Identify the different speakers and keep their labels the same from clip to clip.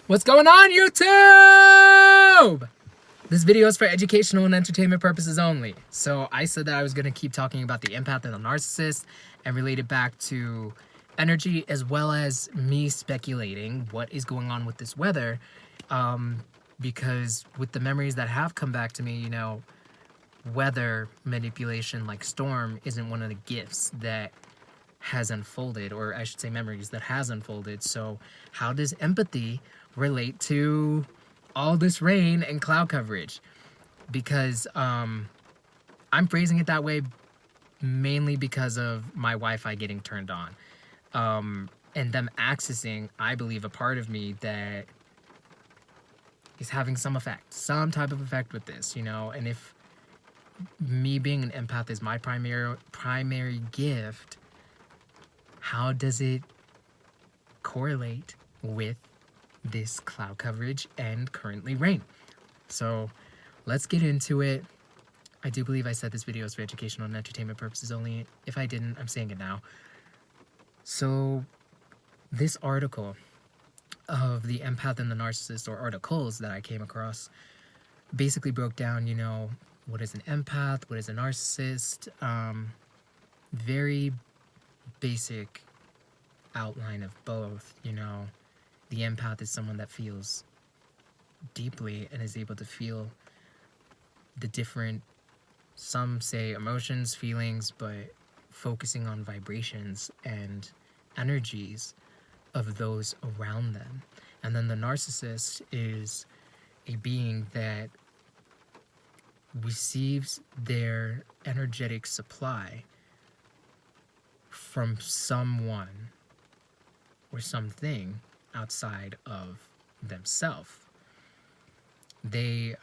Speaker 1: What's going on, YouTube? This video is for educational and entertainment purposes only. So I said that I was going to keep talking about the empath and the narcissist and relate it back to energy, as well as me speculating what is going on with this weather. Because with the memories that have come back to me, you know, weather manipulation like storm isn't one of the gifts that has unfolded, or I should say memories that has unfolded. So how does empathy relate to all this rain and cloud coverage? Because I'm phrasing it that way mainly because of my Wi-Fi getting turned on, and them accessing, I believe, a part of me that is having some effect, some type of effect with this, you know. And if me being an empath is my primary gift, how does it correlate with this cloud coverage and currently rain? So let's get into it. I do believe I said this video is for educational and entertainment purposes only. If I didn't, I'm saying it now. So this article of the empath and the narcissist, or articles that I came across, basically broke down, you know, what is an empath, what is a narcissist, very basic outline of both. You know, the empath is someone that feels deeply and is able to feel the different, some say emotions, feelings, but focusing on vibrations and energies of those around them. And then the narcissist is a being that receives their energetic supply from someone or something outside of themselves. They,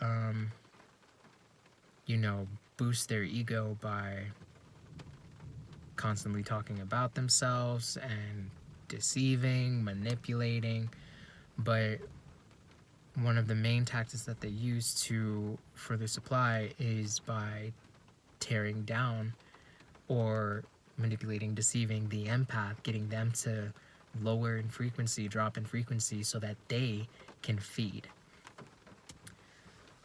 Speaker 1: you know, boost their ego by constantly talking about themselves and deceiving, manipulating. But one of the main tactics that they use to further supply is by tearing down or manipulating, deceiving the empath, getting them to lower in frequency, drop in frequency, so that they can feed.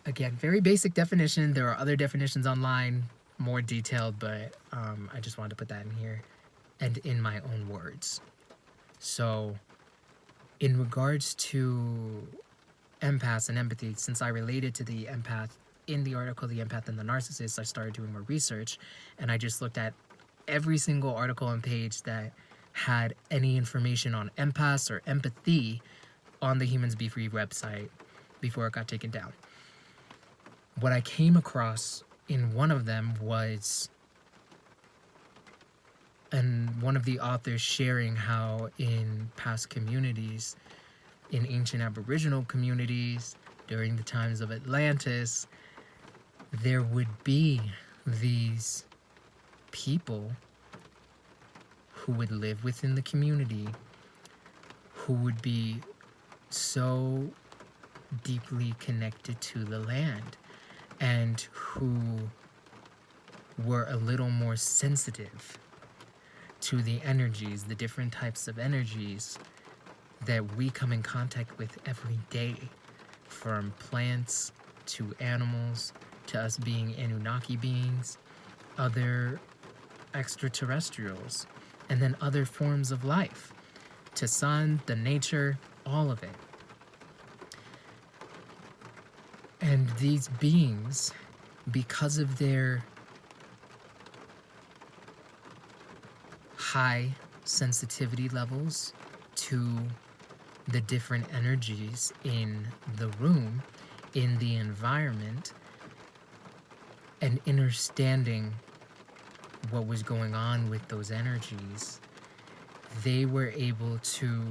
Speaker 1: Again, very basic definition. There are other definitions online, more detailed, but I just wanted to put that in here and in my own words. So in regards to empaths and empathy, since I related to the empath in the article, The Empath and the Narcissist, I started doing more research, and I just looked at every single article and page that had any information on empaths or empathy on the Humans Be Free website before it got taken down. What I came across in one of them was one of the authors sharing how in past communities, in ancient Aboriginal communities, during the times of Atlantis, there would be these people who would live within the community, who would be so deeply connected to the land, and who were a little more sensitive to the energies, the different types of energies that we come in contact with every day, from plants to animals to us being Anunnaki beings, other extraterrestrials, and then other forms of life, to sun, the nature, all of it. And these beings, because of their high sensitivity levels to the different energies in the room, in the environment, and understanding what was going on with those energies, they were able to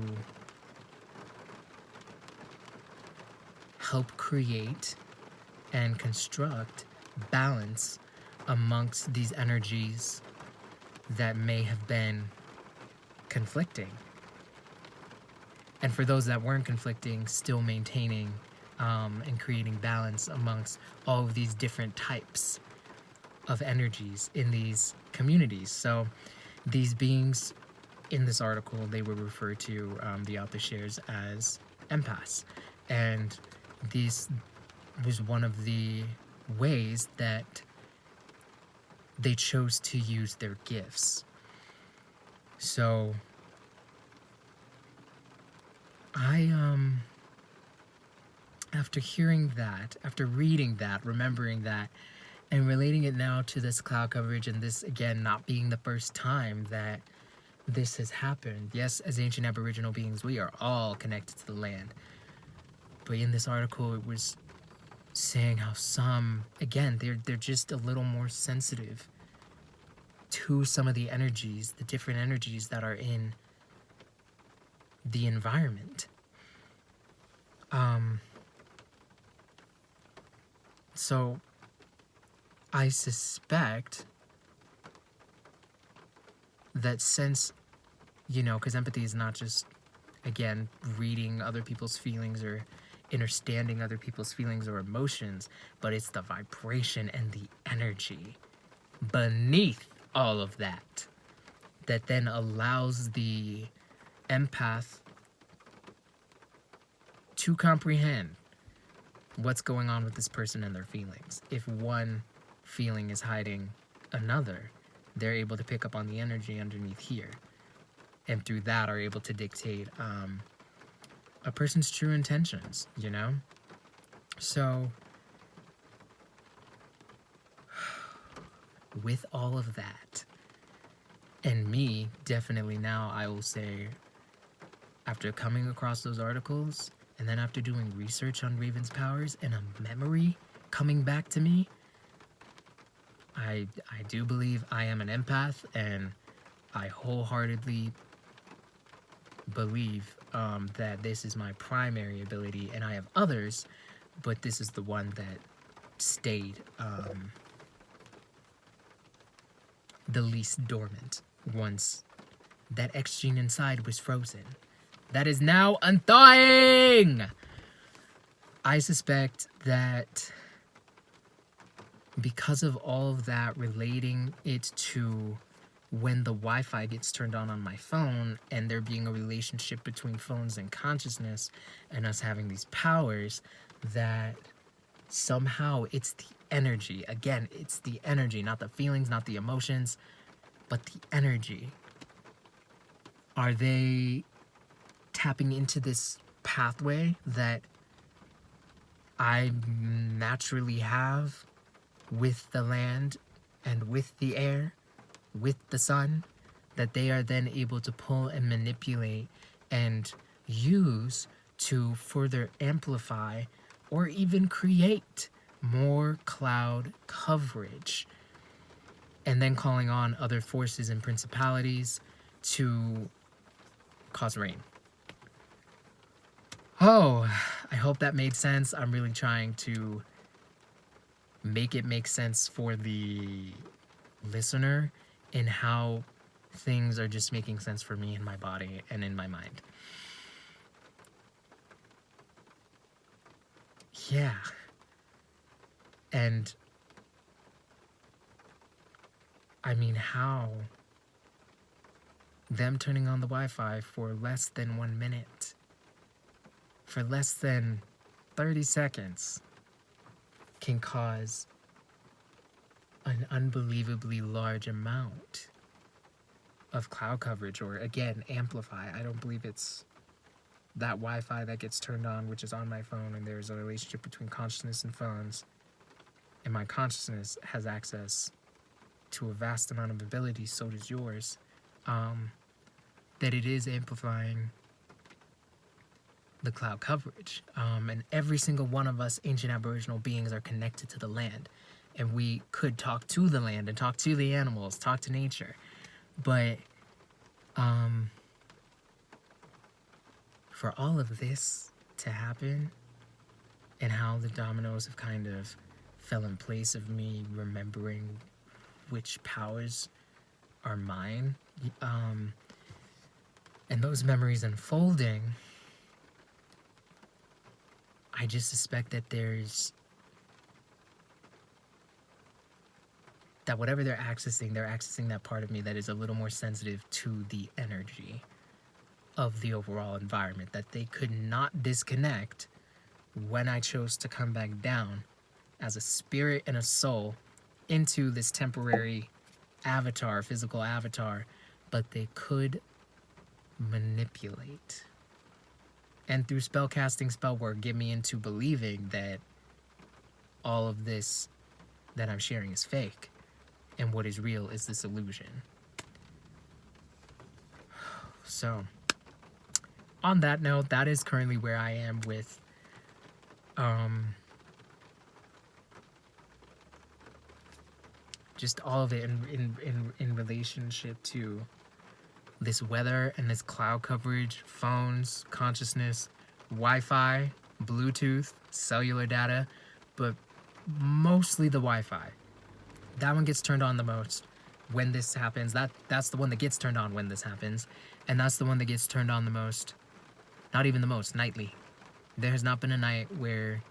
Speaker 1: help create and construct balance amongst these energies that may have been conflicting. And for those that weren't conflicting, still maintaining and creating balance amongst all of these different types of energies in these communities. So these beings in this article, they were referred to, the author shares, as empaths. And this was one of the ways that they chose to use their gifts. So I after hearing that, after reading that, remembering that, and relating it now to this cloud coverage, and this again not being the first time that this has happened. Yes, as ancient Aboriginal beings, we are all connected to the land. But in this article, it was saying how some, again, they're just a little more sensitive to some of the energies, the different energies that are in the environment. So I suspect that since, because empathy is not just, again, reading other people's feelings or understanding other people's feelings or emotions, but it's the vibration and the energy beneath all of that that then allows the empath to comprehend what's going on with this person and their feelings. If one feeling is hiding another, they're able to pick up on the energy underneath here, and through that are able to dictate a person's true intentions, So with all of that, and me, definitely now I will say, after coming across those articles, and then after doing research on Raven's powers and a memory coming back to me, I do believe I am an empath, and I wholeheartedly believe that this is my primary ability, and I have others, but this is the one that stayed the least dormant once that X gene inside was frozen. That is now unthawing! I suspect that because of all of that, relating it to when the Wi-Fi gets turned on my phone, and there being a relationship between phones and consciousness and us having these powers, that somehow it's the energy. Again, it's the energy, not the feelings, not the emotions, but the energy. Are they tapping into this pathway that I naturally have with the land and with the air, with the sun, that they are then able to pull and manipulate and use to further amplify or even create more cloud coverage, and then calling on other forces and principalities to cause rain. Oh, I hope that made sense. I'm really trying to make it make sense for the listener in how things are just making sense for me in my body and in my mind. Yeah. And I mean, how them turning on the Wi-Fi for less than 1 minute, for less than 30 seconds, can cause an unbelievably large amount of cloud coverage, or again, amplify. I don't believe it's that Wi-Fi that gets turned on, which is on my phone, and there's a relationship between consciousness and phones, and my consciousness has access to a vast amount of abilities, so does yours, that it is amplifying the cloud coverage. And every single one of us ancient Aboriginal beings are connected to the land, and we could talk to the land and talk to the animals, talk to nature, but for all of this to happen, and how the dominoes have kind of fell in place of me remembering which powers are mine, and those memories unfolding, I just suspect that that whatever they're accessing that part of me that is a little more sensitive to the energy. of the overall environment, that they could not disconnect when I chose to come back down as a spirit and a soul into this temporary avatar, physical avatar, but they could manipulate. And through spellcasting, spell work, get me into believing that all of this that I'm sharing is fake, and what is real is this illusion. So, on that note, that is currently where I am with just all of it in relationship to this weather and this cloud coverage, phones, consciousness, Wi-Fi, Bluetooth, cellular data, but mostly the Wi-Fi. That one gets turned on the most when this happens. That's the one that gets turned on when this happens, and that's the one that gets turned on the most. Not even the most, nightly. There has not been a night where,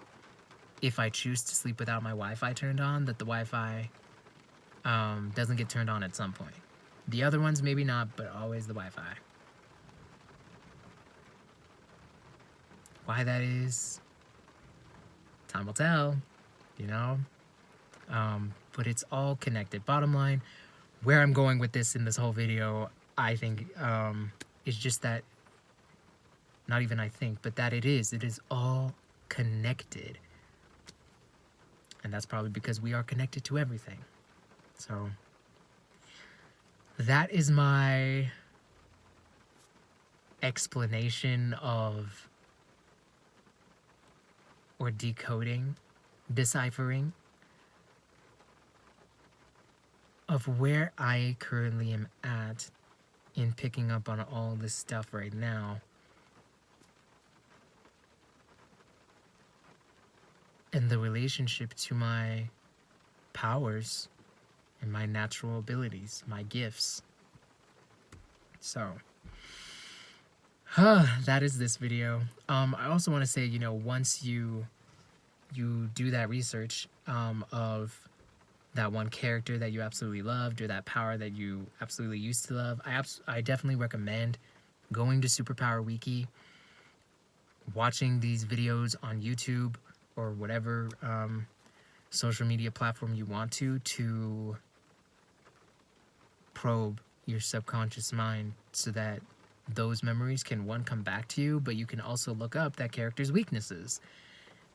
Speaker 1: if I choose to sleep without my Wi-Fi turned on, that the Wi-Fi doesn't get turned on at some point. The other ones maybe not, but always the Wi-Fi. Why that is, time will tell, you know? But it's all connected. Bottom line, where I'm going with this in this whole video, I think, is just that, not even I think, but that it is all connected. And that's probably because we are connected to everything. So, that is my explanation of, or decoding, deciphering, of where I currently am at in picking up on all this stuff right now. And the relationship to my powers and my natural abilities, my gifts. So, that is this video. I also want to say, you know, once you do that research of that one character that you absolutely loved, or that power that you absolutely used to love, I definitely recommend going to Superpower Wiki, watching these videos on YouTube or whatever social media platform you want to probe your subconscious mind, so that those memories can, one, come back to you, but you can also look up that character's weaknesses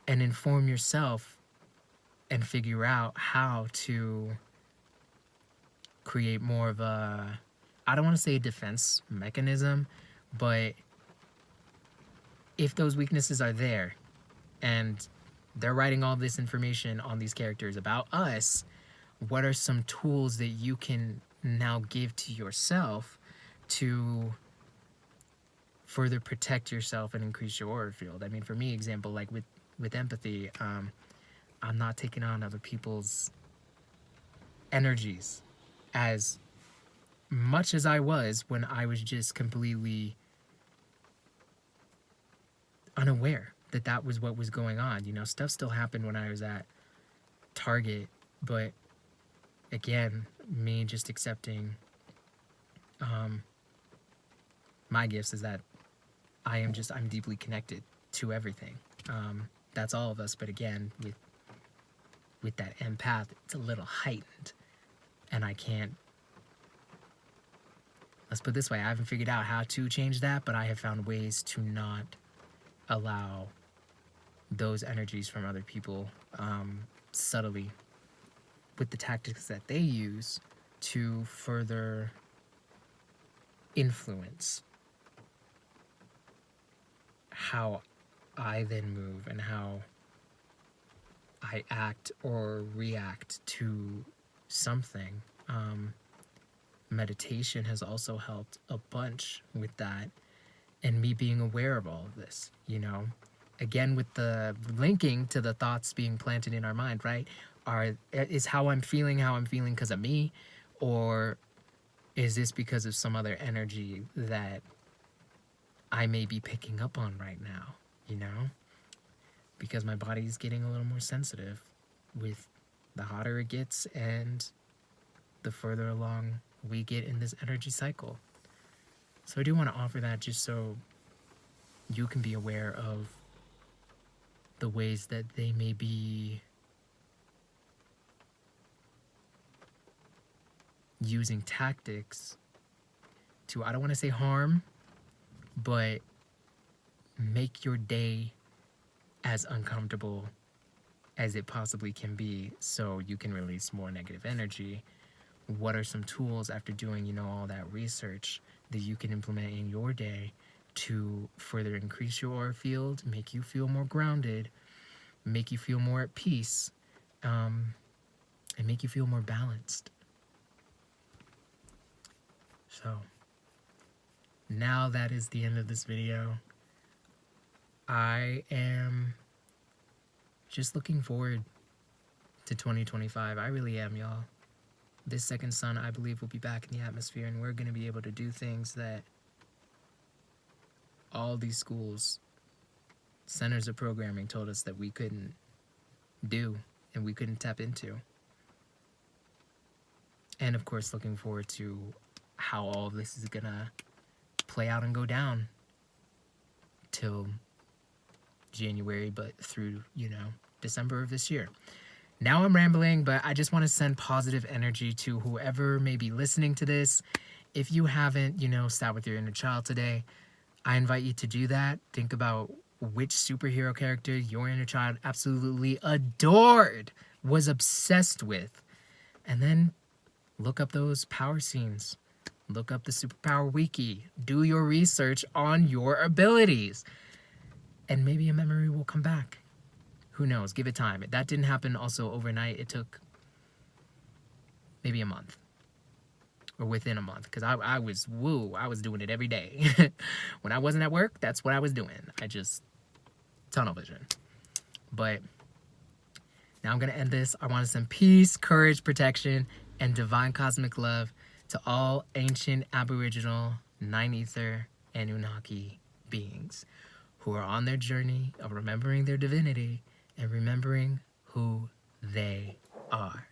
Speaker 1: and inform yourself and figure out how to create more of a, I don't want to say a defense mechanism, but if those weaknesses are there and they're writing all this information on these characters about us, what are some tools that you can now give to yourself to further protect yourself and increase your aura field? I mean, for me, example, like with empathy, I'm not taking on other people's energies as much as I was when I was just completely unaware that that was what was going on. You know, stuff still happened when I was at Target, but again, me just accepting my gifts is that I'm deeply connected to everything. That's all of us, but again, with that empath, it's a little heightened, and I can't, let's put it this way, I haven't figured out how to change that, but I have found ways to not allow those energies from other people subtly, with the tactics that they use, to further influence how I then move and how I act or react to something. Meditation has also helped a bunch with that, and me being aware of all of this, you know? Again, with the linking to the thoughts being planted in our mind, right? Is how I'm feeling because of me, or is this because of some other energy that I may be picking up on right now, you know? Because my body's getting a little more sensitive with the hotter it gets and the further along we get in this energy cycle. So I do want to offer that just so you can be aware of the ways that they may be using tactics to, I don't want to say harm, but make your day as uncomfortable as it possibly can be so you can release more negative energy. What are some tools after doing, all that research that you can implement in your day to further increase your aura field, make you feel more grounded, make you feel more at peace, and make you feel more balanced? So now that is the end of this video. I am just looking forward to 2025. I really am, y'all. This second sun, I believe, will be back in the atmosphere, and we're going to be able to do things that all these schools, centers of programming, told us that we couldn't do and we couldn't tap into. And of course, looking forward to how all of this is going to play out and go down till January, but through, December of this year. Now I'm rambling, but I just want to send positive energy to whoever may be listening to this. If you haven't, sat with your inner child today, I invite you to do that. Think about which superhero character your inner child absolutely adored, was obsessed with, and then look up those power scenes. Look up the Superpower Wiki. Do your research on your abilities. And maybe a memory will come back. Who knows? Give it time. That didn't happen also overnight. It took maybe a month. Or within a month. Because I was doing it every day. When I wasn't at work, that's what I was doing. Tunnel vision. But now I'm going to end this. I want to send peace, courage, protection, and divine cosmic love to all ancient Aboriginal, Nine Ether, Anunnaki beings who are on their journey of remembering their divinity and remembering who they are.